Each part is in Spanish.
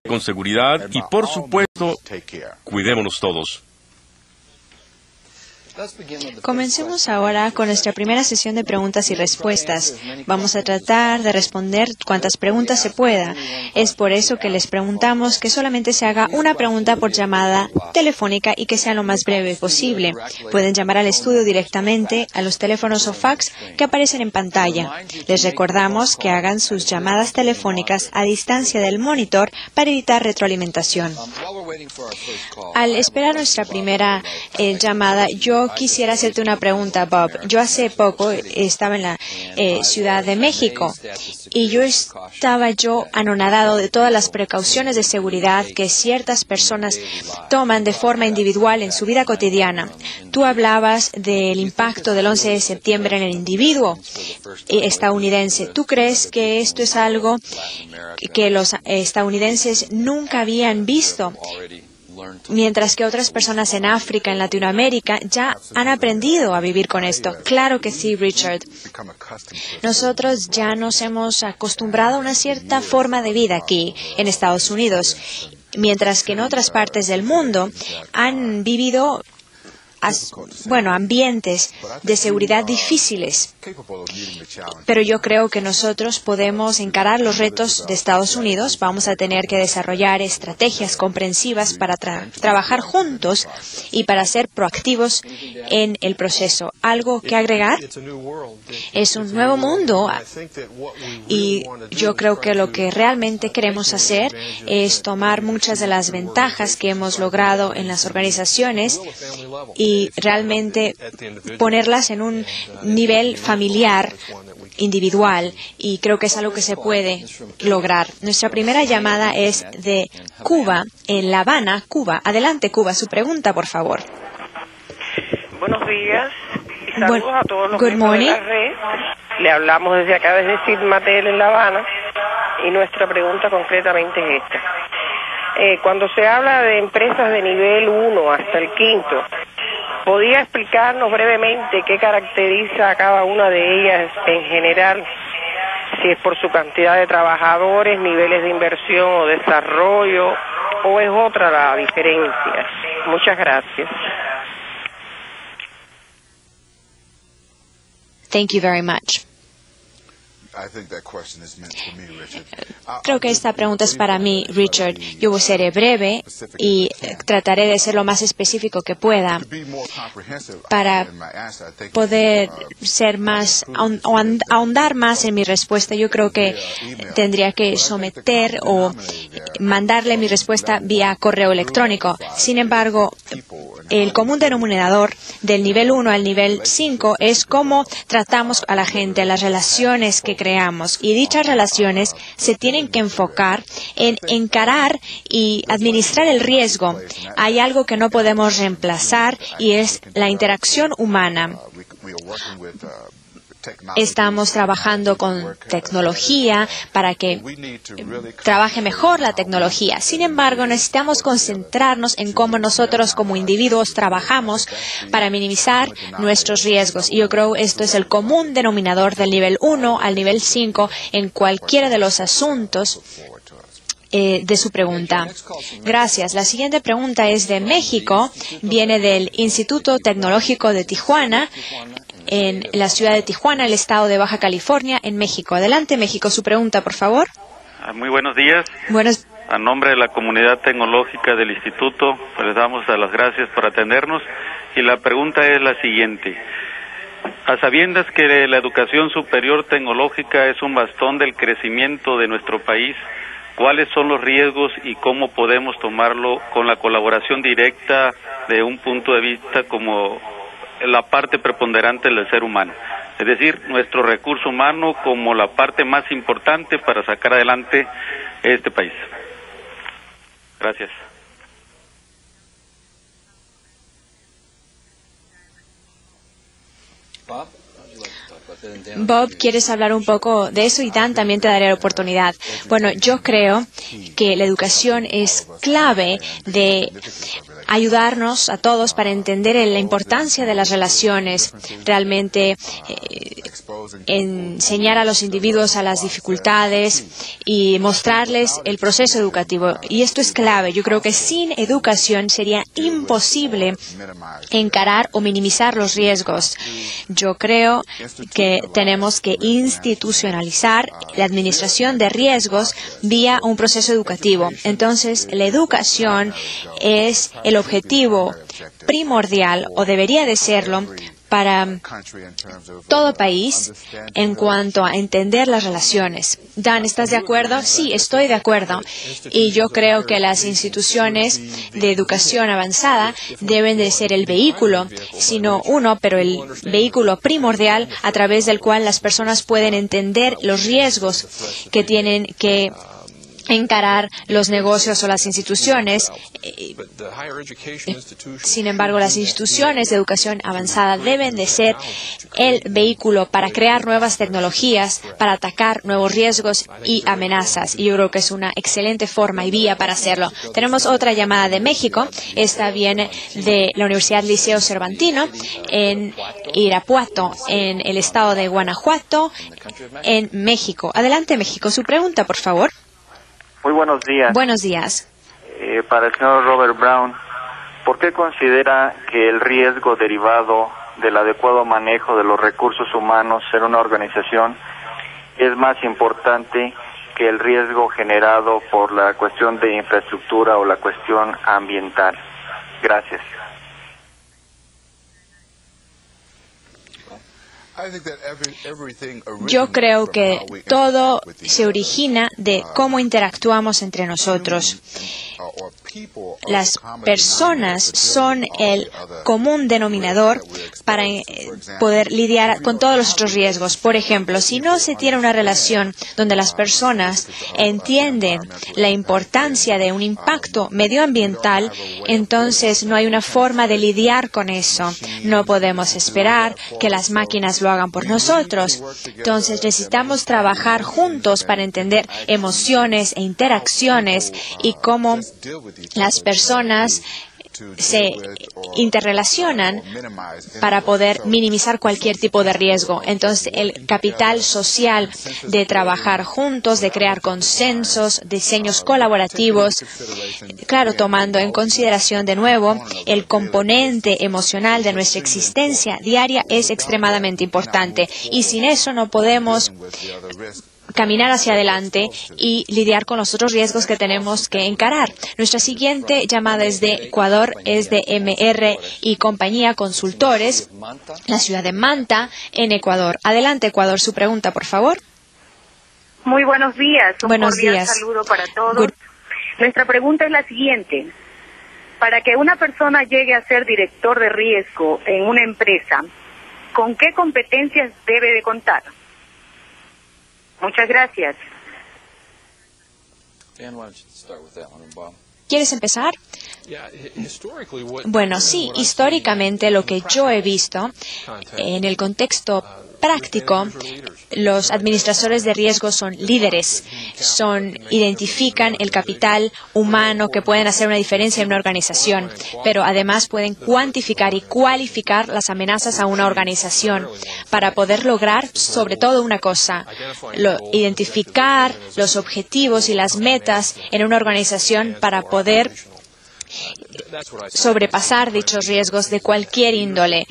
con seguridad y, por supuesto, cuidémonos todos. Comencemos ahora con nuestra primera sesión de preguntas y respuestas. Vamos a tratar de responder cuantas preguntas se pueda. Es por eso que les preguntamos que solamente se haga una pregunta por llamada telefónica y que sea lo más breve posible. Pueden llamar al estudio directamente a los teléfonos o fax que aparecen en pantalla. Les recordamos que hagan sus llamadas telefónicas a distancia del monitor para evitar retroalimentación. Al esperar nuestra primera llamada, yo quisiera hacerte una pregunta, Bob. Yo hace poco estaba en la Ciudad de México y yo estaba anonadado de todas las precauciones de seguridad que ciertas personas toman de forma individual en su vida cotidiana. Tú hablabas del impacto del 11 de septiembre en el individuo estadounidense. ¿Tú crees que esto es algo que los estadounidenses nunca habían visto? Mientras que otras personas en África, en Latinoamérica, ya han aprendido a vivir con esto. Claro que sí, Richard. Nosotros ya nos hemos acostumbrado a una cierta forma de vida aquí en Estados Unidos, mientras que en otras partes del mundo han vivido ambientes de seguridad difíciles. Pero yo creo que nosotros podemos encarar los retos de Estados Unidos. Vamos a tener que desarrollar estrategias comprensivas para trabajar juntos y para ser proactivos en el proceso. ¿Algo que agregar? Es un nuevo mundo y yo creo que lo que realmente queremos hacer es tomar muchas de las ventajas que hemos logrado en las organizaciones y realmente ponerlas en un nivel familiar, individual, y creo que es algo que se puede lograr. Nuestra primera llamada es de Cuba, en La Habana, Cuba. Adelante, Cuba, su pregunta, por favor. Buenos días y saludos a todos los miembros de la red. Le hablamos desde acá, desde Sidmatel en La Habana, y nuestra pregunta concretamente es esta. Cuando se habla de empresas de nivel 1 hasta el 5º, ¿podría explicarnos brevemente qué caracteriza a cada una de ellas en general? Si es por su cantidad de trabajadores, niveles de inversión o desarrollo, o es otra la diferencia. Muchas gracias. Thank you very much. Creo que esta pregunta es para mí, Richard. Yo seré breve y trataré de ser lo más específico que pueda para poder ser más, ahondar más en mi respuesta. Yo creo que tendría que someter o mandarle mi respuesta vía correo electrónico. Sin embargo, el común denominador del nivel 1 al nivel 5 es cómo tratamos a la gente, las relaciones que creamos. Y dichas relaciones se tienen que enfocar en encarar y administrar el riesgo. Hay algo que no podemos reemplazar y es la interacción humana. Estamos trabajando con tecnología para que trabaje mejor la tecnología. Sin embargo, necesitamos concentrarnos en cómo nosotros como individuos trabajamos para minimizar nuestros riesgos. Y yo creo que esto es el común denominador del nivel 1 al nivel 5 en cualquiera de los asuntos de su pregunta. Gracias. La siguiente pregunta es de México. Viene del Instituto Tecnológico de Tijuana, en la ciudad de Tijuana, el estado de Baja California, en México. Adelante, México, su pregunta, por favor. Muy buenos días. A nombre de la comunidad tecnológica del instituto, les damos las gracias por atendernos y la pregunta es la siguiente. A sabiendas que la educación superior tecnológica es un bastón del crecimiento de nuestro país, ¿cuáles son los riesgos y cómo podemos tomarlo con la colaboración directa de un punto de vista como la parte preponderante del ser humano? Es decir, nuestro recurso humano como la parte más importante para sacar adelante este país. Gracias. Bob, ¿quieres hablar un poco de eso? Y Dan, también te daré la oportunidad. Bueno, yo creo que la educación es clave de ayudarnos a todos para entender la importancia de las relaciones, realmente enseñar a los individuos a las dificultades y mostrarles el proceso educativo. Y esto es clave. Yo creo que sin educación sería imposible encarar o minimizar los riesgos. Yo creo que tenemos que institucionalizar la administración de riesgos vía un proceso educativo. Entonces, la educación es el objetivo primordial, o debería de serlo, para todo país en cuanto a entender las relaciones. Dan, ¿estás de acuerdo? Sí, estoy de acuerdo. Y yo creo que las instituciones de educación avanzada deben de ser el vehículo, sino uno, pero el vehículo primordial a través del cual las personas pueden entender los riesgos que tienen que encarar los negocios o las instituciones. Sin embargo, las instituciones de educación avanzada deben de ser el vehículo para crear nuevas tecnologías, para atacar nuevos riesgos y amenazas. Y yo creo que es una excelente forma y vía para hacerlo. Tenemos otra llamada de México. Esta viene de la Universidad Liceo Cervantino en Irapuato, en el estado de Guanajuato, en México. Adelante, México. Su pregunta, por favor. Muy buenos días. Buenos días. Para el señor Robert Brown, ¿por qué considera que el riesgo derivado del adecuado manejo de los recursos humanos en una organización es más importante que el riesgo generado por la cuestión de infraestructura o la cuestión ambiental? Gracias. Yo creo que todo se origina de cómo interactuamos entre nosotros. Las personas son el común denominador para poder lidiar con todos los otros riesgos. Por ejemplo, si no se tiene una relación donde las personas entienden la importancia de un impacto medioambiental, entonces no hay una forma de lidiar con eso. No podemos esperar que las máquinas lo hagan por nosotros. Entonces necesitamos trabajar juntos para entender emociones e interacciones y cómo las personas se interrelacionan para poder minimizar cualquier tipo de riesgo. Entonces, el capital social de trabajar juntos, de crear consensos, diseños colaborativos, claro, tomando en consideración de nuevo el componente emocional de nuestra existencia diaria es extremadamente importante. Y sin eso no podemos caminar hacia adelante y lidiar con los otros riesgos que tenemos que encarar. Nuestra siguiente llamada es de Ecuador, es de MR y compañía Consultores, la ciudad de Manta, en Ecuador. Adelante, Ecuador, su pregunta, por favor. Muy buenos días. Un buenos cordial días. Saludo para todos. Nuestra pregunta es la siguiente. Para que una persona llegue a ser director de riesgo en una empresa, ¿con qué competencias debe de contar? Muchas gracias. ¿Quieres empezar? Bueno, sí, históricamente lo que yo he visto en el contexto práctico, los administradores de riesgo son líderes, identifican el capital humano que pueden hacer una diferencia en una organización, pero además pueden cuantificar y cualificar las amenazas a una organización para poder lograr, sobre todo, una cosa, identificar los objetivos y las metas en una organización para poder sobrepasar dichos riesgos de cualquier índole.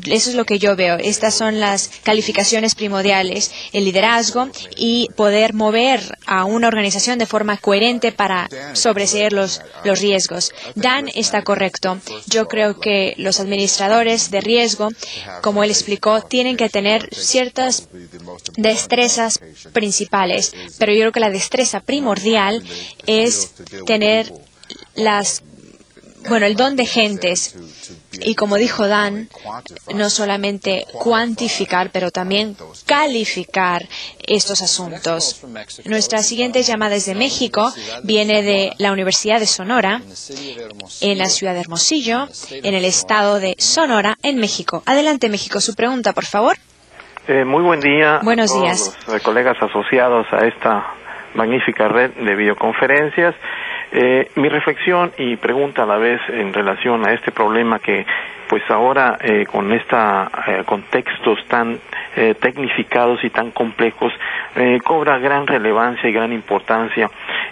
Eso es lo que yo veo. Estas son las calificaciones primordiales, el liderazgo y poder mover a una organización de forma coherente para sobreseer los riesgos. Dan está correcto. Yo creo que los administradores de riesgo, como él explicó, tienen que tener ciertas destrezas principales, pero yo creo que la destreza primordial es tener el don de gentes. Y como dijo Dan, no solamente cuantificar, pero también calificar estos asuntos. Nuestra siguiente llamada es de México, viene de la Universidad de Sonora, en la ciudad de Hermosillo, en el estado de Sonora, en México. Adelante, México, su pregunta, por favor. Muy buen día. Buenos a todos días. Los colegas asociados a esta magnífica red de videoconferencias. Mi reflexión y pregunta a la vez en relación a este problema que pues ahora con contextos tan tecnificados y tan complejos cobra gran relevancia y gran importancia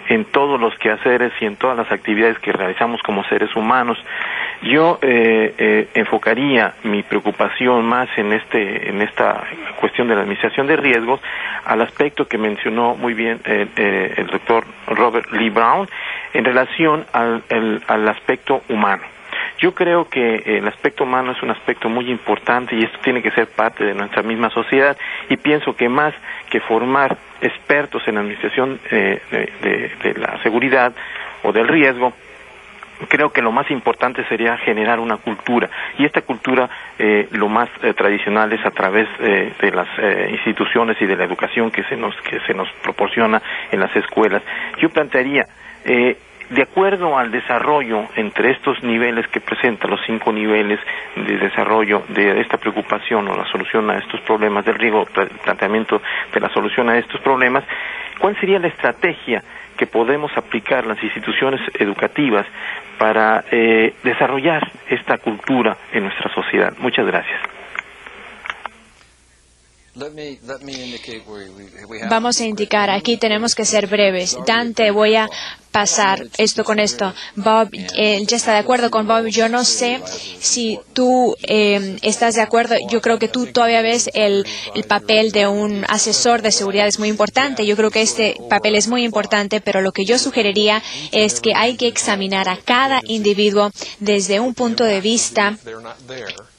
en todos los quehaceres y en todas las actividades que realizamos como seres humanos. Yo enfocaría mi preocupación más en esta cuestión de la administración de riesgos al aspecto que mencionó muy bien el doctor Robert Lee Brown en relación al aspecto humano. Yo creo que el aspecto humano es un aspecto muy importante y esto tiene que ser parte de nuestra misma sociedad, y pienso que más que formar expertos en administración de la seguridad o del riesgo, creo que lo más importante sería generar una cultura, y esta cultura lo más tradicional es a través de las instituciones y de la educación que se nos proporciona en las escuelas. Yo plantearía de acuerdo al desarrollo entre estos niveles que presenta, los 5 niveles de desarrollo de esta preocupación o la solución a estos problemas del riesgo, planteamiento de la solución a estos problemas, ¿cuál sería la estrategia que podemos aplicar las instituciones educativas para desarrollar esta cultura en nuestra sociedad? Muchas gracias. Vamos a indicar, aquí tenemos que ser breves. Dante, voy a pasar esto con esto. Bob, ya está de acuerdo con Bob. Yo no sé si tú estás de acuerdo. Yo creo que tú todavía ves el papel de un asesor de seguridad es muy importante. Yo creo que este papel es muy importante, pero lo que yo sugeriría es que hay que examinar a cada individuo desde un punto de vista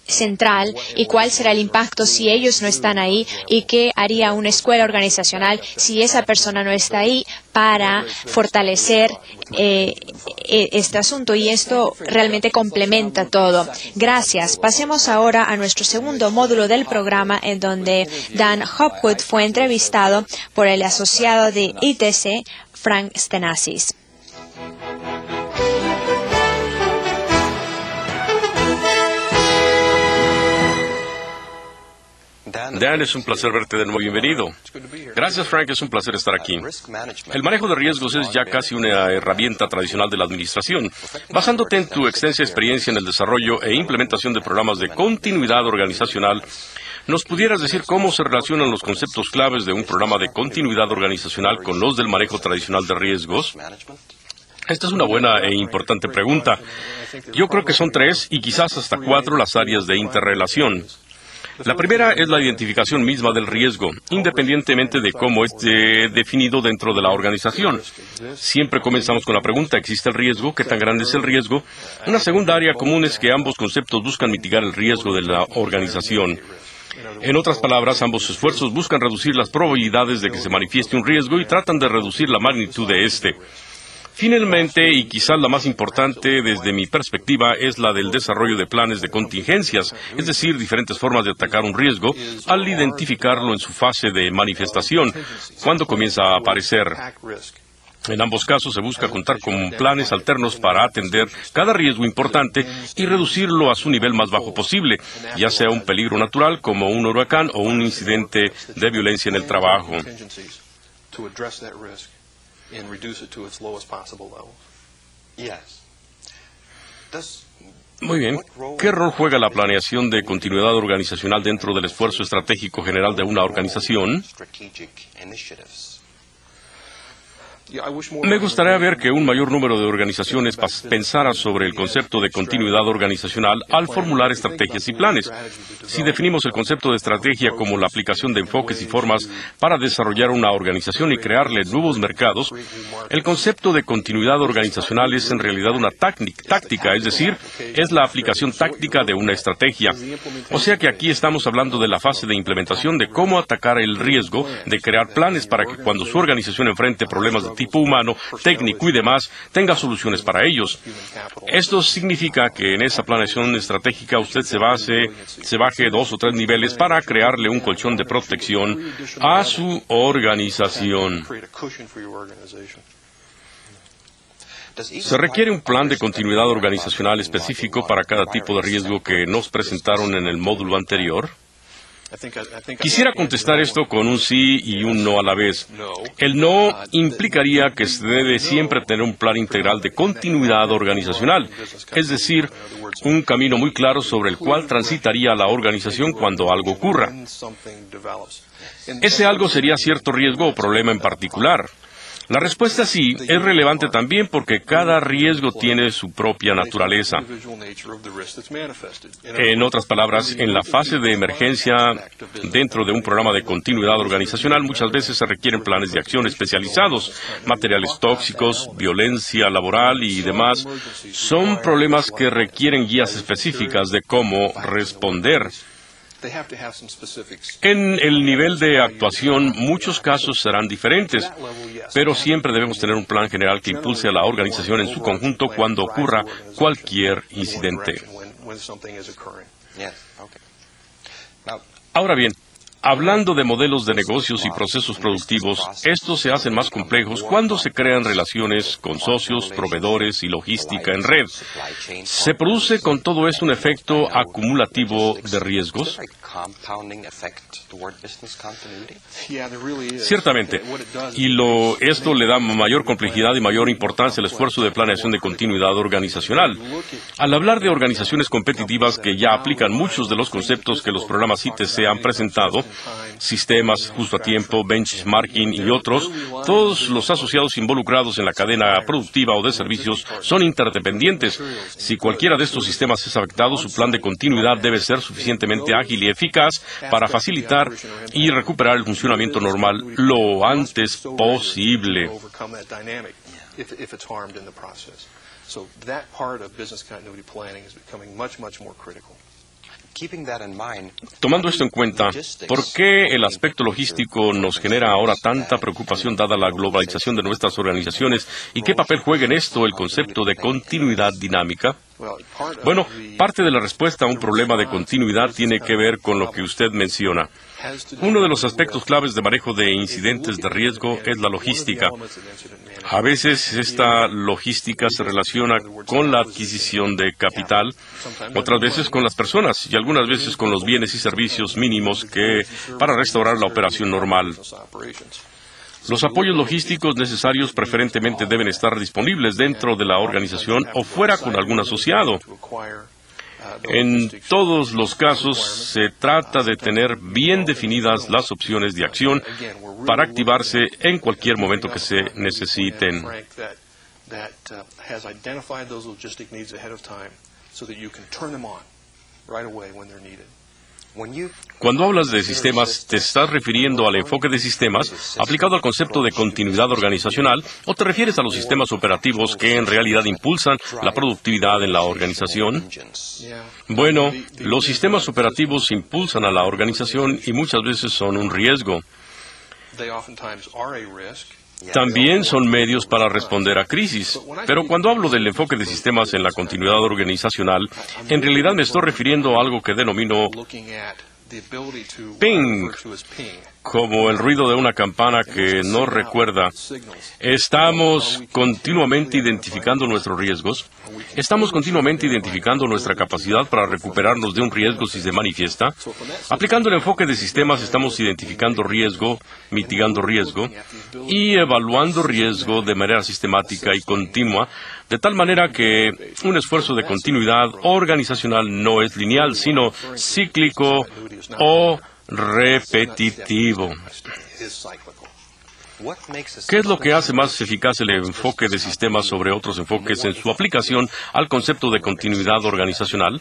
central y cuál será el impacto si ellos no están ahí y qué haría una escuela organizacional si esa persona no está ahí para fortalecer este asunto, y esto realmente complementa todo. Gracias. Pasemos ahora a nuestro segundo módulo del programa, en donde Dan Hopwood fue entrevistado por el asociado de ITC, Frank Stenasis. Dan, es un placer verte de nuevo. Bienvenido. Gracias, Frank. Es un placer estar aquí. El manejo de riesgos es ya casi una herramienta tradicional de la administración. Basándote en tu extensa experiencia en el desarrollo e implementación de programas de continuidad organizacional, ¿nos pudieras decir cómo se relacionan los conceptos claves de un programa de continuidad organizacional con los del manejo tradicional de riesgos? Esta es una buena e importante pregunta. Yo creo que son 3 y quizás hasta 4 las áreas de interrelación. La primera es la identificación misma del riesgo, independientemente de cómo esté definido dentro de la organización. Siempre comenzamos con la pregunta, ¿existe el riesgo? ¿Qué tan grande es el riesgo? Una segunda área común es que ambos conceptos buscan mitigar el riesgo de la organización. En otras palabras, ambos esfuerzos buscan reducir las probabilidades de que se manifieste un riesgo y tratan de reducir la magnitud de este. Finalmente, y quizás la más importante desde mi perspectiva, es la del desarrollo de planes de contingencias, es decir, diferentes formas de atacar un riesgo al identificarlo en su fase de manifestación, cuando comienza a aparecer. En ambos casos se busca contar con planes alternos para atender cada riesgo importante y reducirlo a su nivel más bajo posible, ya sea un peligro natural como un huracán o un incidente de violencia en el trabajo. And reduce it to its lowest possible level. Yes. Muy bien. ¿Qué rol juega la planeación de continuidad organizacional dentro del esfuerzo estratégico general de una organización? Me gustaría ver que un mayor número de organizaciones pensara sobre el concepto de continuidad organizacional al formular estrategias y planes. Si definimos el concepto de estrategia como la aplicación de enfoques y formas para desarrollar una organización y crearle nuevos mercados, el concepto de continuidad organizacional es en realidad una táctica, es decir, es la aplicación táctica de una estrategia. O sea que aquí estamos hablando de la fase de implementación de cómo atacar el riesgo, de crear planes para que cuando su organización enfrente problemas de tipo humano, técnico y demás, tenga soluciones para ellos. Esto significa que en esa planeación estratégica usted se baje 2 o 3 niveles para crearle un colchón de protección a su organización. Se requiere un plan de continuidad organizacional específico para cada tipo de riesgo que nos presentaron en el módulo anterior. Quisiera contestar esto con un sí y un no a la vez. El no implicaría que se debe siempre tener un plan integral de continuidad organizacional, es decir, un camino muy claro sobre el cual transitaría la organización cuando algo ocurra. Ese algo sería cierto riesgo o problema en particular. La respuesta sí es relevante también porque cada riesgo tiene su propia naturaleza. En otras palabras, en la fase de emergencia dentro de un programa de continuidad organizacional muchas veces se requieren planes de acción especializados. Materiales tóxicos, violencia laboral y demás son problemas que requieren guías específicas de cómo responder. En el nivel de actuación, muchos casos serán diferentes, pero siempre debemos tener un plan general que impulse a la organización en su conjunto cuando ocurra cualquier incidente. Ahora bien, hablando de modelos de negocios y procesos productivos, estos se hacen más complejos cuando se crean relaciones con socios, proveedores y logística en red. ¿Se produce con todo esto un efecto acumulativo de riesgos? Ciertamente, y esto le da mayor complejidad y mayor importancia al esfuerzo de planeación de continuidad organizacional. Al hablar de organizaciones competitivas que ya aplican muchos de los conceptos que los programas ITC han presentado, sistemas justo a tiempo, benchmarking y otros, todos los asociados involucrados en la cadena productiva o de servicios son interdependientes. Si cualquiera de estos sistemas es afectado, su plan de continuidad debe ser suficientemente ágil y eficaz para facilitar y recuperar el funcionamiento normal lo antes posible. Tomando esto en cuenta, ¿por qué el aspecto logístico nos genera ahora tanta preocupación dada la globalización de nuestras organizaciones y qué papel juega en esto el concepto de continuidad dinámica? Bueno, parte de la respuesta a un problema de continuidad tiene que ver con lo que usted menciona. Uno de los aspectos claves de manejo de incidentes de riesgo es la logística. A veces esta logística se relaciona con la adquisición de capital, otras veces con las personas y algunas veces con los bienes y servicios mínimos para restaurar la operación normal. Los apoyos logísticos necesarios preferentemente deben estar disponibles dentro de la organización o fuera con algún asociado. En todos los casos, se trata de tener bien definidas las opciones de acción para activarse en cualquier momento que se necesiten. Cuando hablas de sistemas, ¿te estás refiriendo al enfoque de sistemas aplicado al concepto de continuidad organizacional o te refieres a los sistemas operativos que en realidad impulsan la productividad en la organización? Bueno, los sistemas operativos impulsan a la organización y muchas veces son un riesgo. También son medios para responder a crisis. Pero cuando hablo del enfoque de sistemas en la continuidad organizacional, en realidad me estoy refiriendo a algo que denomino ping, como el ruido de una campana que nos recuerda. ¿Estamos continuamente identificando nuestros riesgos? ¿Estamos continuamente identificando nuestra capacidad para recuperarnos de un riesgo si se manifiesta? Aplicando el enfoque de sistemas, estamos identificando riesgo, mitigando riesgo y evaluando riesgo de manera sistemática y continua, de tal manera que un esfuerzo de continuidad organizacional no es lineal, sino cíclico o repetitivo. ¿Qué es lo que hace más eficaz el enfoque de sistemas sobre otros enfoques en su aplicación al concepto de continuidad organizacional?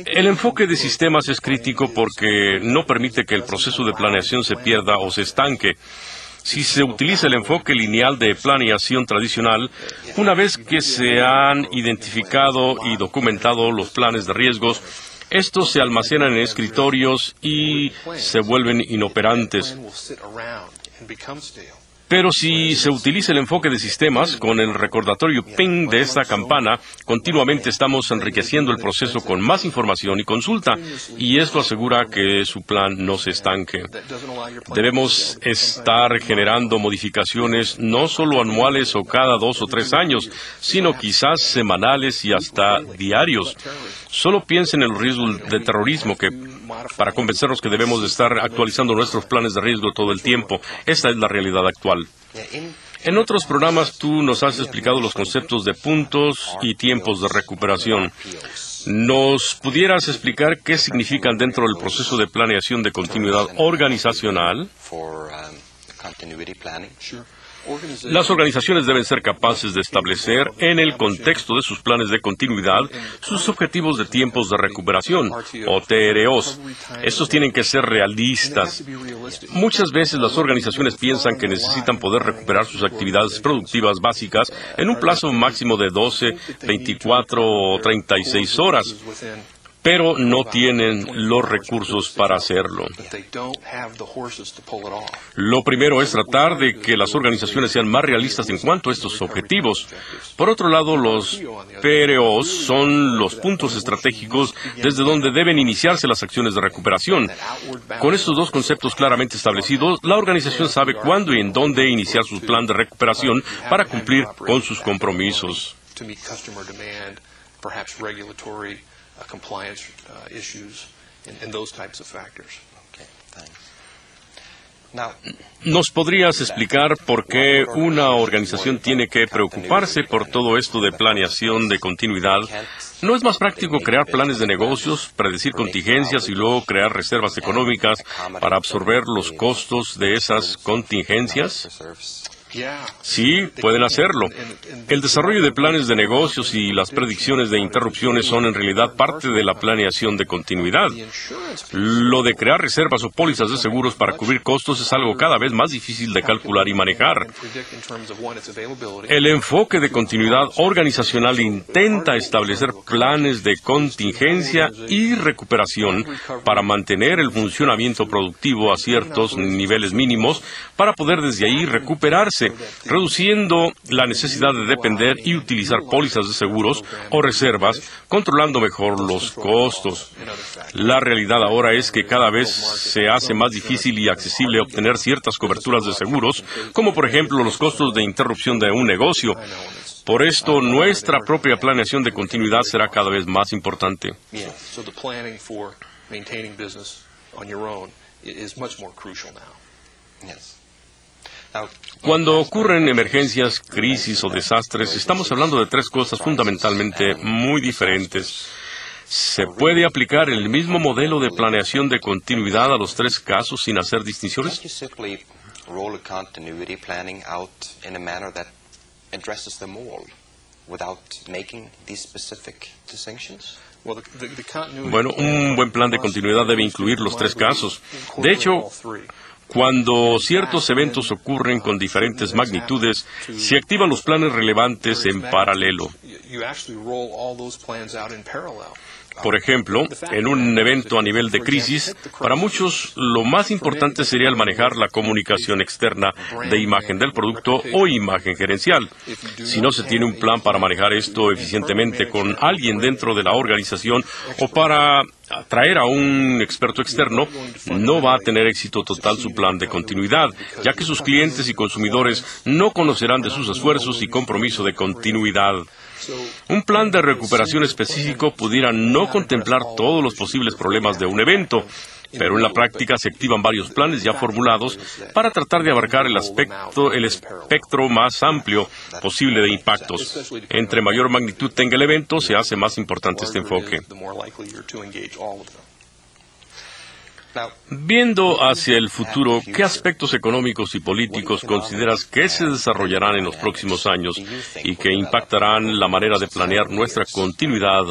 El enfoque de sistemas es crítico porque no permite que el proceso de planeación se pierda o se estanque. Si se utiliza el enfoque lineal de planeación tradicional, una vez que se han identificado y documentado los planes de riesgos, estos se almacenan en escritorios y se vuelven inoperantes. Pero si se utiliza el enfoque de sistemas con el recordatorio ping de esta campana, continuamente estamos enriqueciendo el proceso con más información y consulta, y esto asegura que su plan no se estanque. Debemos estar generando modificaciones no solo anuales o cada 2 o 3 años, sino quizás semanales y hasta diarios. Solo piensen en el riesgo de terrorismo, que para convencernos que debemos de estar actualizando nuestros planes de riesgo todo el tiempo. Esta es la realidad actual. En otros programas tú nos has explicado los conceptos de puntos y tiempos de recuperación. ¿Nos pudieras explicar qué significan dentro del proceso de planeación de continuidad organizacional? Las organizaciones deben ser capaces de establecer, en el contexto de sus planes de continuidad, sus objetivos de tiempos de recuperación, o TROs. Estos tienen que ser realistas. Muchas veces las organizaciones piensan que necesitan poder recuperar sus actividades productivas básicas en un plazo máximo de 12, 24 o 36 horas. Pero no tienen los recursos para hacerlo. Lo primero es tratar de que las organizaciones sean más realistas en cuanto a estos objetivos. Por otro lado, los PROs son los puntos estratégicos desde donde deben iniciarse las acciones de recuperación. Con estos dos conceptos claramente establecidos, la organización sabe cuándo y en dónde iniciar su plan de recuperación para cumplir con sus compromisos. Compliance issues and those types of factors. ¿Nos podrías explicar por qué una organización tiene que preocuparse por todo esto de planeación de continuidad? ¿No es más práctico crear planes de negocios, predecir contingencias y luego crear reservas económicas para absorber los costos de esas contingencias? Sí, pueden hacerlo. El desarrollo de planes de negocios y las predicciones de interrupciones son en realidad parte de la planeación de continuidad. Lo de crear reservas o pólizas de seguros para cubrir costos es algo cada vez más difícil de calcular y manejar. El enfoque de continuidad organizacional intenta establecer planes de contingencia y recuperación para mantener el funcionamiento productivo a ciertos niveles mínimos para poder desde ahí recuperarse, reduciendo la necesidad de depender y utilizar pólizas de seguros o reservas, controlando mejor los costos. La realidad ahora es que cada vez se hace más difícil y accesible obtener ciertas coberturas de seguros, como por ejemplo los costos de interrupción de un negocio. Por esto, nuestra propia planeación de continuidad será cada vez más importante. Cuando ocurren emergencias, crisis o desastres, estamos hablando de 3 cosas fundamentalmente muy diferentes. ¿Se puede aplicar el mismo modelo de planeación de continuidad a los 3 casos sin hacer distinciones? Bueno, un buen plan de continuidad debe incluir los 3 casos. De hecho, cuando ciertos eventos ocurren con diferentes magnitudes, se activan los planes relevantes en paralelo. Por ejemplo, en un evento a nivel de crisis, para muchos lo más importante sería el manejar la comunicación externa de imagen del producto o imagen gerencial. Si no se tiene un plan para manejar esto eficientemente con alguien dentro de la organización o para atraer a un experto externo, no va a tener éxito total su plan de continuidad, ya que sus clientes y consumidores no conocerán de sus esfuerzos y compromiso de continuidad. Un plan de recuperación específico pudiera no contemplar todos los posibles problemas de un evento, pero en la práctica se activan varios planes ya formulados para tratar de abarcar el espectro más amplio posible de impactos. Entre mayor magnitud tenga el evento, se hace más importante este enfoque. Viendo hacia el futuro, ¿qué aspectos económicos y políticos consideras que se desarrollarán en los próximos años y que impactarán la manera de planear nuestra continuidad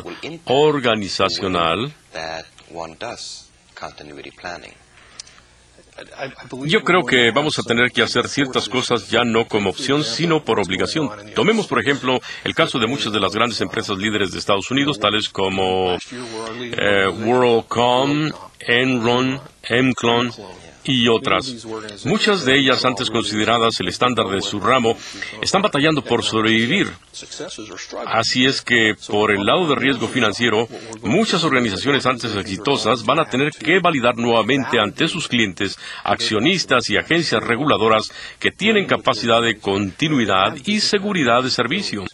organizacional? Yo creo que vamos a tener que hacer ciertas cosas ya no como opción, sino por obligación. Tomemos, por ejemplo, el caso de muchas de las grandes empresas líderes de Estados Unidos, tales como WorldCom, Enron, Emclon y otras. Muchas de ellas, antes consideradas el estándar de su ramo, están batallando por sobrevivir. Así es que, por el lado de riesgo financiero, muchas organizaciones antes exitosas van a tener que validar nuevamente ante sus clientes, accionistas y agencias reguladoras que tienen capacidad de continuidad y seguridad de servicio.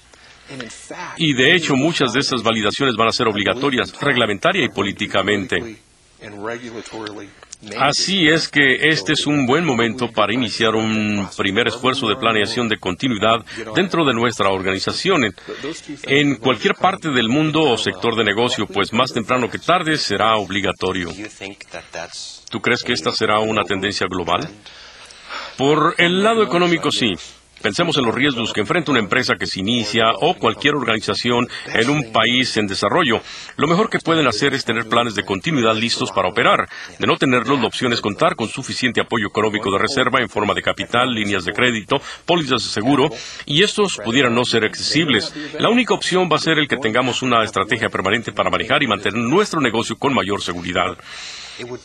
Y de hecho, muchas de estas validaciones van a ser obligatorias, reglamentaria y políticamente. Así es que este es un buen momento para iniciar un primer esfuerzo de planeación de continuidad dentro de nuestra organización. En cualquier parte del mundo o sector de negocio, pues más temprano que tarde será obligatorio. ¿Tú crees que esta será una tendencia global? Por el lado económico, sí. Pensemos en los riesgos que enfrenta una empresa que se inicia o cualquier organización en un país en desarrollo. Lo mejor que pueden hacer es tener planes de continuidad listos para operar. De no tenerlos, la opción es contar con suficiente apoyo económico de reserva en forma de capital, líneas de crédito, pólizas de seguro, y estos pudieran no ser accesibles. La única opción va a ser el que tengamos una estrategia permanente para manejar y mantener nuestro negocio con mayor seguridad.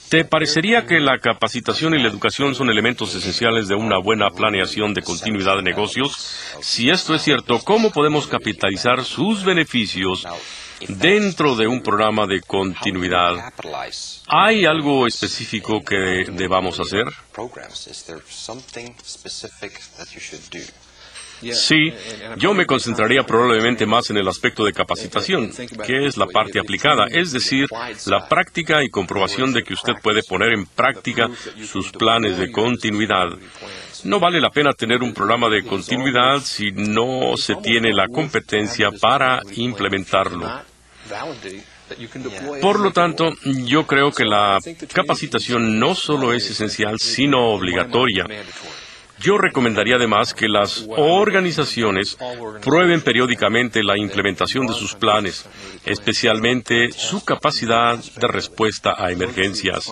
¿Te parecería que la capacitación y la educación son elementos esenciales de una buena planeación de continuidad de negocios? Si esto es cierto, ¿cómo podemos capitalizar sus beneficios dentro de un programa de continuidad? ¿Hay algo específico que debamos hacer? Sí, yo me concentraría probablemente más en el aspecto de capacitación, que es la parte aplicada, es decir, la práctica y comprobación de que usted puede poner en práctica sus planes de continuidad. No vale la pena tener un programa de continuidad si no se tiene la competencia para implementarlo. Por lo tanto, yo creo que la capacitación no solo es esencial, sino obligatoria. Yo recomendaría además que las organizaciones prueben periódicamente la implementación de sus planes, especialmente su capacidad de respuesta a emergencias.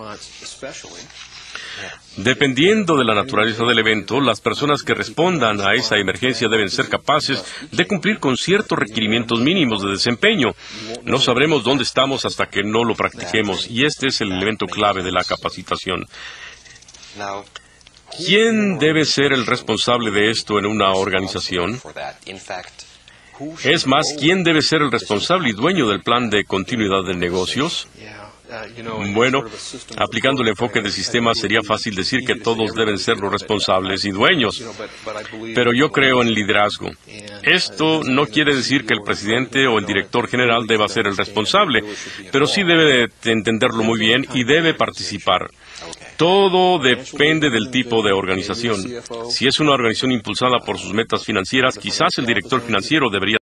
Dependiendo de la naturaleza del evento, las personas que respondan a esa emergencia deben ser capaces de cumplir con ciertos requerimientos mínimos de desempeño. No sabremos dónde estamos hasta que no lo practiquemos, y este es el elemento clave de la capacitación. ¿Quién debe ser el responsable de esto en una organización? Es más, ¿quién debe ser el responsable y dueño del plan de continuidad de negocios? Bueno, aplicando el enfoque de sistema sería fácil decir que todos deben ser los responsables y dueños, pero yo creo en liderazgo. Esto no quiere decir que el presidente o el director general deba ser el responsable, pero sí debe entenderlo muy bien y debe participar. Todo depende del tipo de organización. Si es una organización impulsada por sus metas financieras, quizás el director financiero debería